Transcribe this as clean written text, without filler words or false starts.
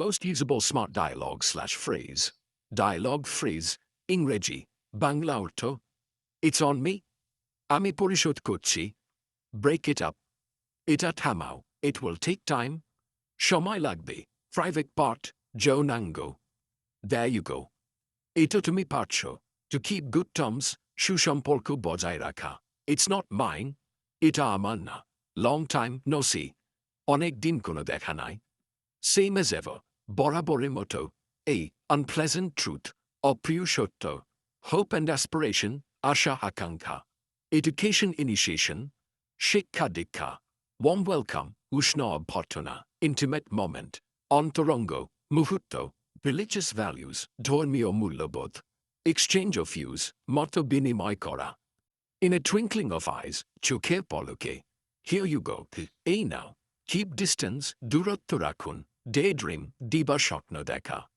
Most usable smart dialogue/phrase. Dialogue phrase, ইংরেজি, বাংলা অর্থ, It's on me. আমি পরিশোধ করছি. Break it up. এটা থামাও. It will take time. সময় লাগবে. Private part, যৌনাঙ্গ. There you go. এটা তুমি পারছো. To keep good terms, সুসম্পর্ক বজায় রাখা. It's not mine. এটা আমার না. Long time no see. অনেক দিন কোনো দেখা নাই. Same as ever. বরাবরের মতো. A unpleasant truth. অপ্রিয় সত্য. Hope and aspiration, আশা আকাঙ্ক্ষা. Education initiation. শিক্ষা দীক্ষা. Warm welcome, উষ্ণ অভ্যর্থনা. Intimate moment. অন্তরঙ্গ, মুহূর্ত. Religious values, ধর্মীয় মূল্যবোধ. Exchange of views, মত বিনিময় করা. In a twinkling of eyes, চোখের পলকে. Here you go. এই নাও. Keep distance, দূরত্ব রাখুন. Daydream, দিবা স্বপ্ন দেখা.